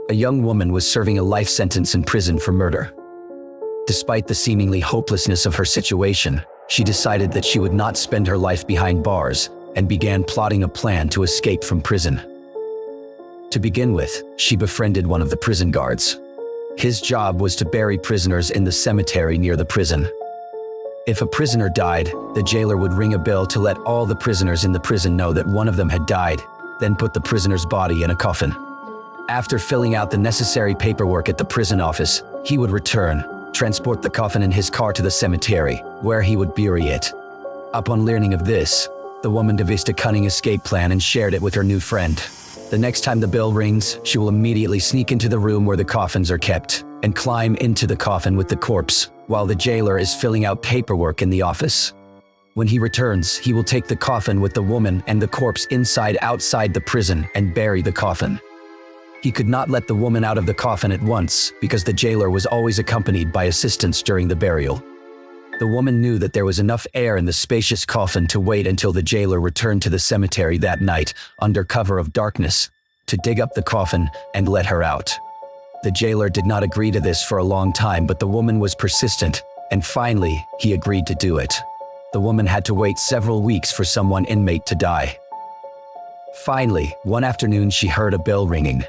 A young woman was serving a life sentence in prison for murder. Despite the seemingly hopelessness of her situation, she decided that she would not spend her life behind bars and began plotting a plan to escape from prison. To begin with, she befriended one of the prison guards. His job was to bury prisoners in the cemetery near the prison. If a prisoner died, the jailer would ring a bell to let all the prisoners in the prison know that one of them had died, then put the prisoner's body in a coffin. After filling out the necessary paperwork at the prison office, he would return, transport the coffin in his car to the cemetery, where he would bury it. Upon learning of this, the woman devised a cunning escape plan and shared it with her new friend. The next time the bell rings, she will immediately sneak into the room where the coffins are kept and climb into the coffin with the corpse, while the jailer is filling out paperwork in the office. When he returns, he will take the coffin with the woman and the corpse outside the prison and bury the coffin. He could not let the woman out of the coffin at once because the jailer was always accompanied by assistants during the burial. The woman knew that there was enough air in the spacious coffin to wait until the jailer returned to the cemetery that night, under cover of darkness, to dig up the coffin and let her out. The jailer did not agree to this for a long time, but the woman was persistent, and finally, he agreed to do it. The woman had to wait several weeks for someone inmate to die. Finally, one afternoon she heard a bell ringing.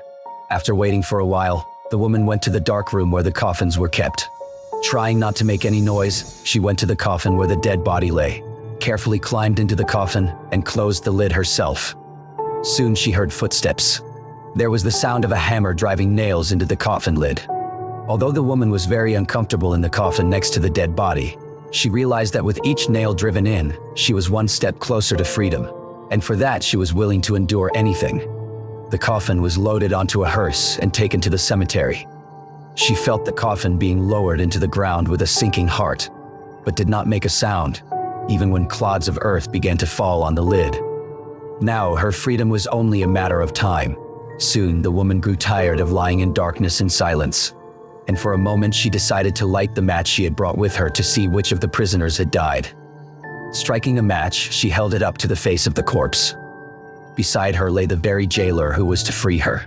After waiting for a while, the woman went to the dark room where the coffins were kept. Trying not to make any noise, she went to the coffin where the dead body lay, carefully climbed into the coffin, and closed the lid herself. Soon she heard footsteps. There was the sound of a hammer driving nails into the coffin lid. Although the woman was very uncomfortable in the coffin next to the dead body, she realized that with each nail driven in, she was one step closer to freedom, and for that she was willing to endure anything. The coffin was loaded onto a hearse and taken to the cemetery. She felt the coffin being lowered into the ground with a sinking heart, but did not make a sound, even when clods of earth began to fall on the lid. Now her freedom was only a matter of time. Soon the woman grew tired of lying in darkness and silence, and for a moment she decided to light the match she had brought with her to see which of the prisoners had died. Striking a match, she held it up to the face of the corpse. Beside her lay the very jailer who was to free her.